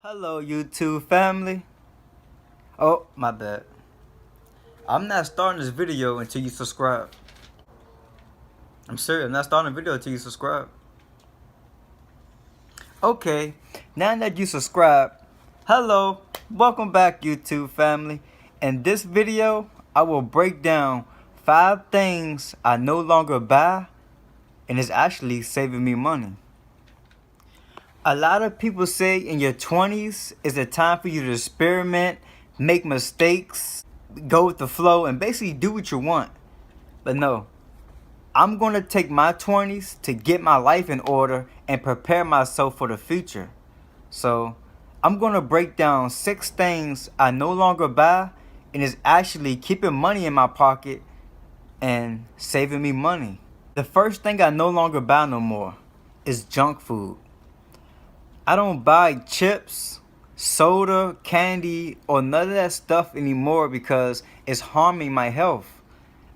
Hello, YouTube family. Oh, my bad. I'm not starting this video until you subscribe. I'm serious. I'm not starting a video until you subscribe. Okay, now that you subscribe, hello, welcome back, YouTube family. In this video, I will break down 5 things I no longer buy, and it's actually saving me money. A lot of people say in your 20s is a time for you to experiment, make mistakes, go with the flow, and basically do what you want. But no, I'm going to take my 20s to get my life in order and prepare myself for the future. So I'm going to break down 6 things I no longer buy, and is actually keeping money in my pocket and saving me money. The first thing I no longer buy no more is junk food. I don't buy chips, soda, candy, or none of that stuff anymore because it's harming my health.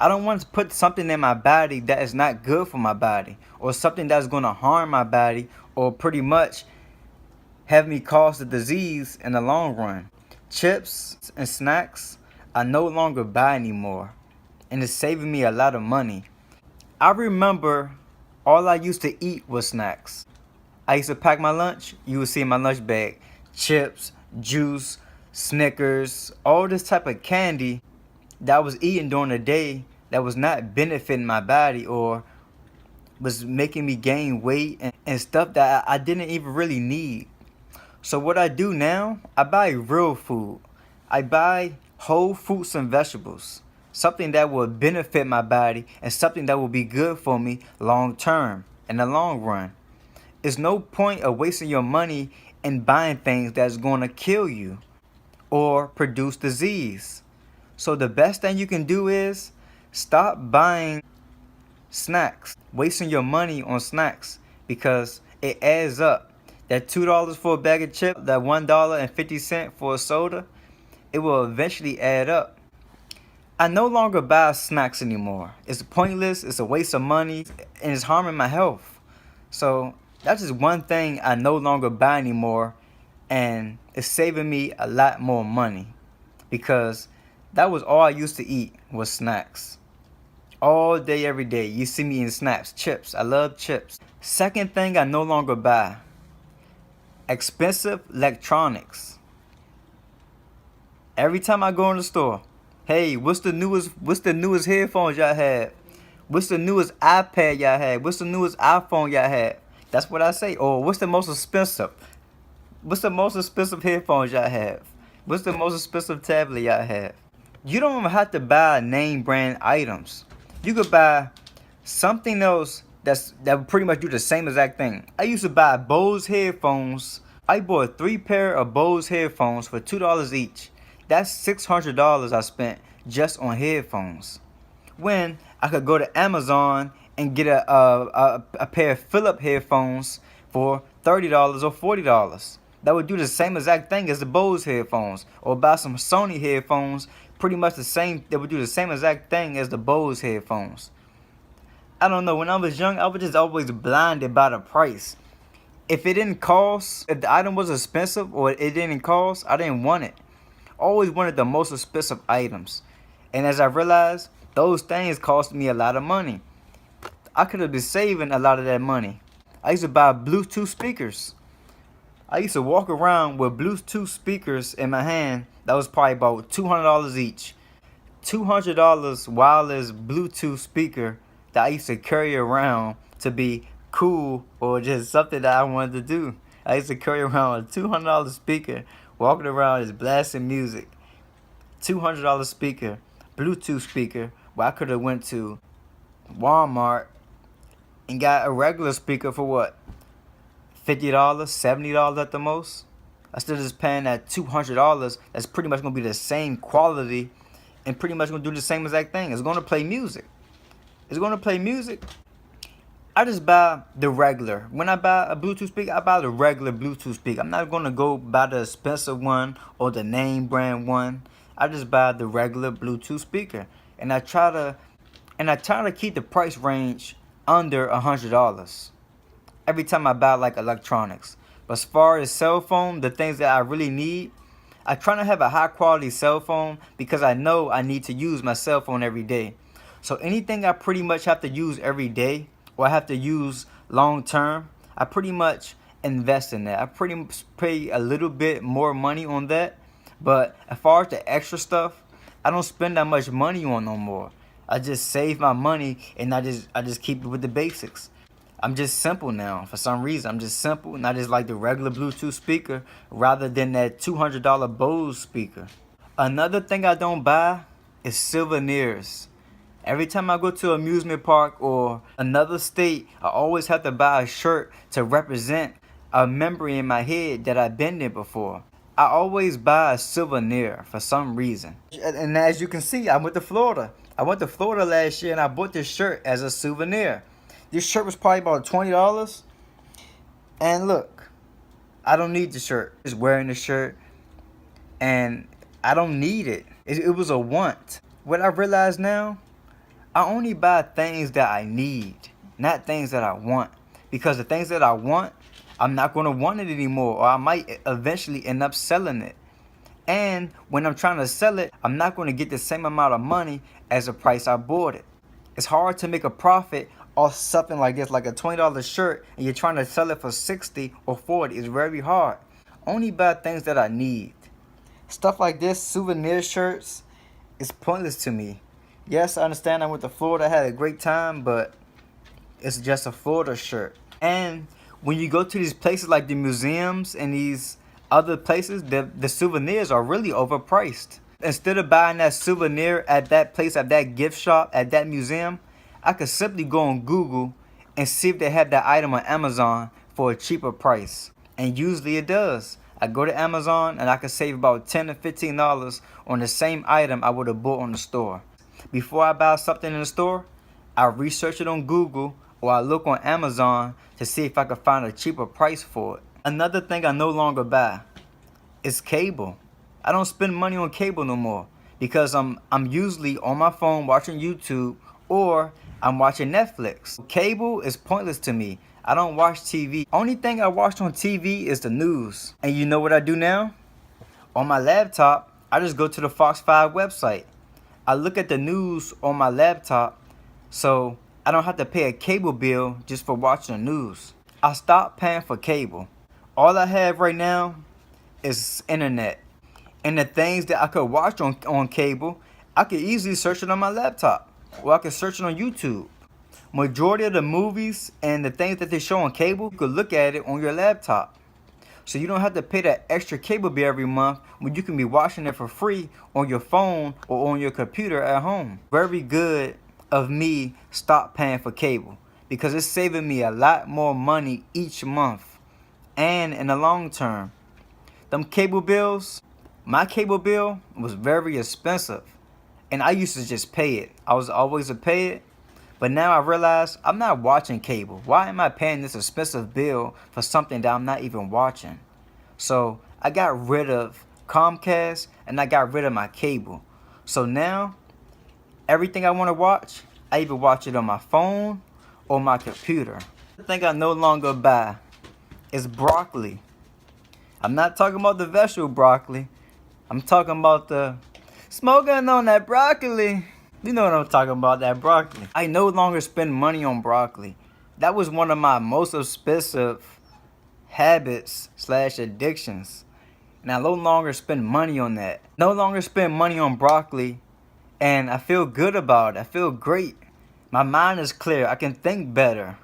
I don't want to put something in my body that is not good for my body, or something that's going to harm my body, or pretty much have me cause the disease in the long run. Chips and snacks I no longer buy anymore, and it's saving me a lot of money. I remember all I used to eat was snacks. I used to pack my lunch. You would see in my lunch bag chips, juice, Snickers, all this type of candy that I was eating during the day that was not benefiting my body or was making me gain weight and stuff that I didn't even really need. So what I do now, I buy real food. I buy whole fruits and vegetables. Something that will benefit my body and something that will be good for me long term, in the long run. There's no point of wasting your money and buying things that's going to kill you or produce disease. So the best thing you can do is stop buying snacks, wasting your money on snacks, because it adds up. That $2 for a bag of chips, that $1.50 for a soda, it will eventually add up. I no longer buy snacks anymore. It's pointless, it's a waste of money, and it's harming my health. So that's just one thing I no longer buy anymore, and it's saving me a lot more money, because that was all I used to eat was snacks. All day, every day, you see me eating snacks, chips. I love chips. Second thing I no longer buy, expensive electronics. Every time I go in the store, hey, what's the newest headphones y'all have? What's the newest iPad y'all have? What's the newest iPhone y'all have? That's what I say. Or what's the most expensive? What's the most expensive headphones y'all have? What's the most expensive tablet y'all have? You don't even have to buy name brand items. You could buy something else that would pretty much do the same exact thing. I used to buy Bose headphones. I bought 3 pair of Bose headphones for $2 each. That's $600 I spent just on headphones, when I could go to Amazon and get a pair of Philip headphones for $30 or $40. That would do the same exact thing as the Bose headphones, or buy some Sony headphones, pretty much the same. They would do the same exact thing as the Bose headphones. I don't know, when I was young, I was just always blinded by the price. If it didn't cost, if the item was expensive or it didn't cost, I didn't want it. Always wanted the most expensive items. And as I realized, those things cost me a lot of money. I could have been saving a lot of that money. I used to buy Bluetooth speakers. I used to walk around with Bluetooth speakers in my hand. That was probably about $200 each. $200 wireless Bluetooth speaker that I used to carry around to be cool, or just something that I wanted to do. I used to carry around a $200 speaker, walking around just blasting music. $200 speaker, Bluetooth speaker, where I could have went to Walmart and got a regular speaker for what? $50, $70 at the most. Instead of just paying that $200, that's pretty much going to be the same quality and pretty much going to do the same exact thing. It's going to play music. It's going to play music. I just buy the regular. When I buy a Bluetooth speaker, I buy the regular Bluetooth speaker. I'm not going to go buy the expensive one or the name brand one. I just buy the regular Bluetooth speaker. And I try to keep the price range under $100 every time I buy like electronics. But as far as cell phone, the things that I really need, I try to have a high quality cell phone because I know I need to use my cell phone every day. So anything I pretty much have to use every day or I have to use long term, I pretty much invest in that. I pretty much pay a little bit more money on that. But as far as the extra stuff, I don't spend that much money on no more. I just save my money and I just keep it with the basics. I'm just simple now. For some reason, I'm just simple, and I just like the regular Bluetooth speaker rather than that $200 Bose speaker. Another thing I don't buy is souvenirs. Every time I go to an amusement park or another state, I always have to buy a shirt to represent a memory in my head that I've been there before. I always buy a souvenir for some reason. And as you can see, I went to Florida. I went to Florida last year and I bought this shirt as a souvenir. This shirt was probably about $20. And look, I don't need the shirt. I'm just wearing the shirt and I don't need it. It was a want. What I realize now, I only buy things that I need, not things that I want. Because the things that I want, I'm not going to want it anymore, or I might eventually end up selling it. And when I'm trying to sell it, I'm not going to get the same amount of money as the price I bought it. It's hard to make a profit off something like this, like a $20 shirt, and you're trying to sell it for $60 or $40. It's very hard. Only buy things that I need. Stuff like this, souvenir shirts, is pointless to me. Yes, I understand I went to Florida, I had a great time, but it's just a Florida shirt. And when you go to these places like the museums and these other places, the souvenirs are really overpriced. Instead of buying that souvenir at that place, at that gift shop, at that museum, I could simply go on Google and see if they have that item on Amazon for a cheaper price. And usually it does. I go to Amazon and I could save about $10 to $15 on the same item I would have bought on the store. Before I buy something in the store, I research it on Google or I look on Amazon to see if I can find a cheaper price for it. Another thing I no longer buy is cable. I don't spend money on cable no more because I'm usually on my phone watching YouTube or I'm watching Netflix. Cable is pointless to me. I don't watch TV. Only thing I watch on TV is the news. And you know what I do now? On my laptop, I just go to the Fox 5 website. I look at the news on my laptop, so I don't have to pay a cable bill just for watching the news. I stopped paying for cable. All I have right now is internet. And the things that I could watch on cable, I could easily search it on my laptop. Or I could search it on YouTube. Majority of the movies and the things that they show on cable, you could look at it on your laptop. So you don't have to pay that extra cable bill every month when you can be watching it for free on your phone or on your computer at home. Very good of me stop paying for cable because it's saving me a lot more money each month. And in the long term, them cable bills, my cable bill was very expensive. And I used to just pay it. I was always a pay it. But now I realize I'm not watching cable. Why am I paying this expensive bill for something that I'm not even watching? So I got rid of Comcast and I got rid of my cable. So now everything I want to watch, I either watch it on my phone or my computer. The thing I no longer buy is broccoli. I'm not talking about the vegetable broccoli. I'm talking about the smoking on that broccoli. You know what I'm talking about, that broccoli. I no longer spend money on broccoli. That was one of my most expensive habits / addictions. And I no longer spend money on that. No longer spend money on broccoli. And I feel good about it. I feel great. My mind is clear. I can think better.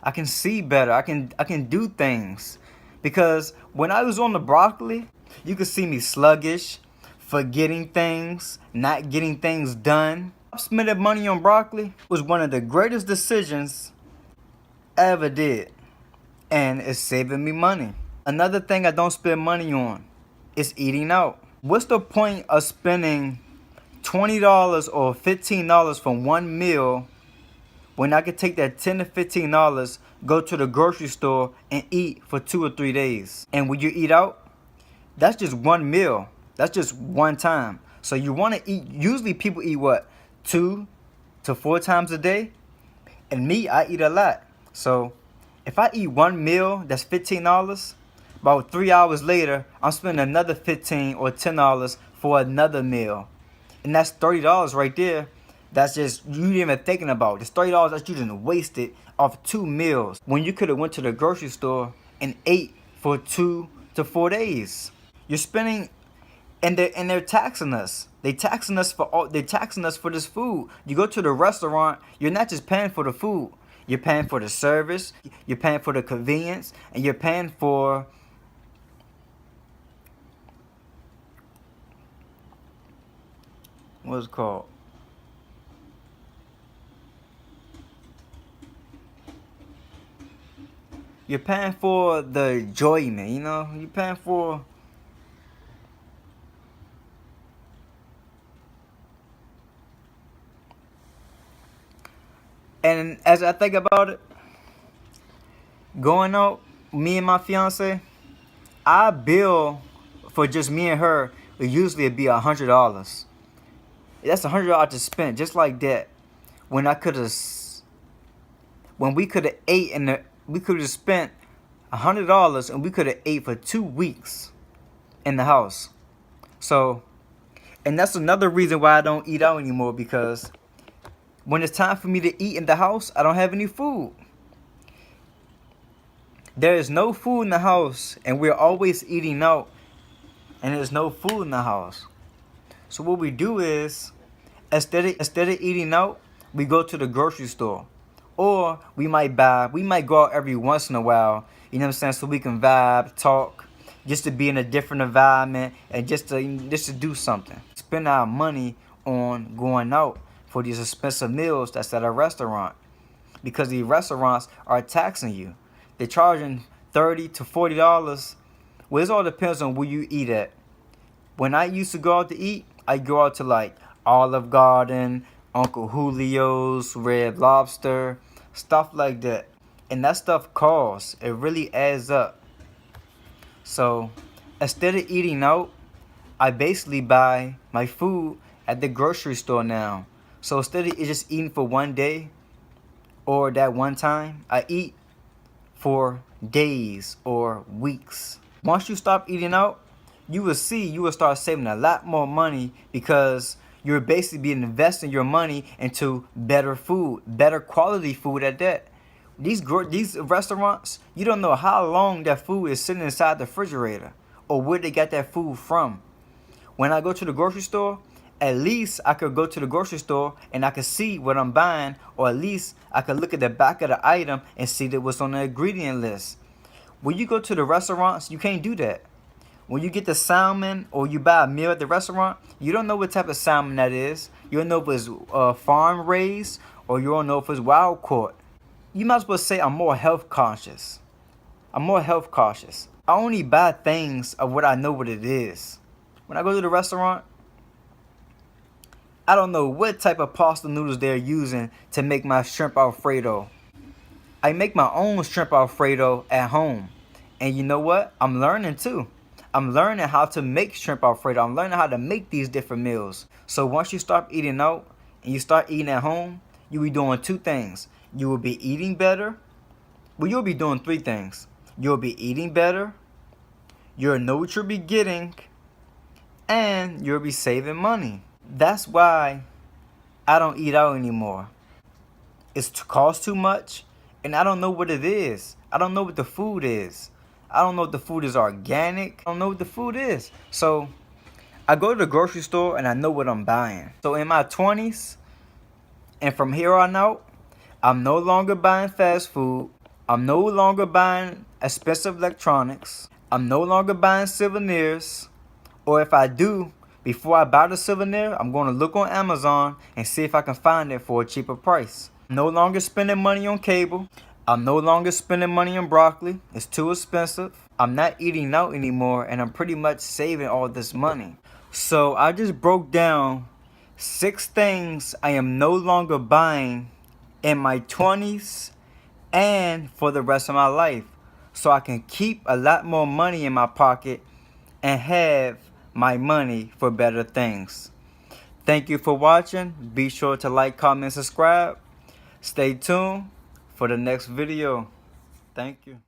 I can see better. I can do things. Because when I was on the broccoli, you could see me sluggish, forgetting things, not getting things done. Spending money on broccoli was one of the greatest decisions I ever did. And it's saving me money. Another thing I don't spend money on is eating out. What's the point of spending $20 or $15 for one meal when I could take that $10 to $15, go to the grocery store and eat for 2 or 3 days? And when you eat out, that's just one meal. That's just one time. So you want to eat, usually people eat what? 2 to 4 times a day? And me, I eat a lot. So if I eat one meal that's $15, About 3 hours later, I'm spending another $15 or $10 for another meal. And that's $30 right there. That's just you didn't even thinking about. It's $30 that you just wasted off 2 meals when you could have went to the grocery store and ate for 2 to 4 days. You're spending, and they're taxing us. They're taxing us for this food. You go to the restaurant, you're not just paying for the food. You're paying for the service, you're paying for the convenience, and you're paying for what's it called? You're paying for the enjoyment, you know? You're paying for and as I think about it, going out, me and my fiance, our bill for just me and her would usually be $100. That's $100 to spend just like that. When we could have ate we could have spent $100 and we could have ate for 2 weeks in the house. So, and that's another reason why I don't eat out anymore, because when it's time for me to eat in the house, I don't have any food. There is no food in the house, and we're always eating out, and there's no food in the house. So what we do is, instead of eating out, we go to the grocery store. Or we might go out every once in a while, you know what I'm saying, so we can vibe, talk, just to be in a different environment, and just to do something. Spend our money on going out for these expensive meals that's at a restaurant, because the restaurants are taxing you. They're charging $30 to $40. Well, it all depends on where you eat at. When I used to go out to eat, I go out to like Olive Garden, Uncle Julio's, Red Lobster, stuff like that. And that stuff costs. It really adds up. So instead of eating out, I basically buy my food at the grocery store now. So instead of just eating for one day or that one time, I eat for days or weeks. Once you stop eating out, you will start saving a lot more money, because you're basically investing your money into better food, better quality food at that. These restaurants, you don't know how long that food is sitting inside the refrigerator or where they got that food from. When I go to the grocery store, at least I could go to the grocery store and I could see what I'm buying, or at least I could look at the back of the item and see that what's on the ingredient list. When you go to the restaurants, you can't do that. When you get the salmon or you buy a meal at the restaurant, you don't know what type of salmon that is. You don't know if it's farm raised, or you don't know if it's wild caught. You might as well say I'm more health conscious. I'm more health cautious. I only buy things of what I know what it is. When I go to the restaurant, I don't know what type of pasta noodles they're using to make my shrimp Alfredo. I make my own shrimp Alfredo at home. And you know what? I'm learning too. I'm learning how to make shrimp Alfredo. I'm learning how to make these different meals. So once you stop eating out and you start eating at home, you'll be doing 2 things. You will be eating better. Well, you'll be doing 3 things. You'll be eating better. You'll know what you'll be getting. And you'll be saving money. That's why I don't eat out anymore. It costs too much, and I don't know what it is. I don't know what the food is. I don't know if the food is organic. I don't know what the food is. So I go to the grocery store and I know what I'm buying. So in my 20s and from here on out, I'm no longer buying fast food. I'm no longer buying expensive electronics. I'm no longer buying souvenirs. Or if I do, before I buy the souvenir, I'm going to look on Amazon and see if I can find it for a cheaper price. I'm no longer spending money on cable. I'm no longer spending money on broccoli. It's too expensive. I'm not eating out anymore, and I'm pretty much saving all this money. So I just broke down 6 things I am no longer buying in my 20s and for the rest of my life, so I can keep a lot more money in my pocket and have my money for better things. Thank you for watching. Be sure to like, comment, subscribe. Stay tuned for the next video. Thank you.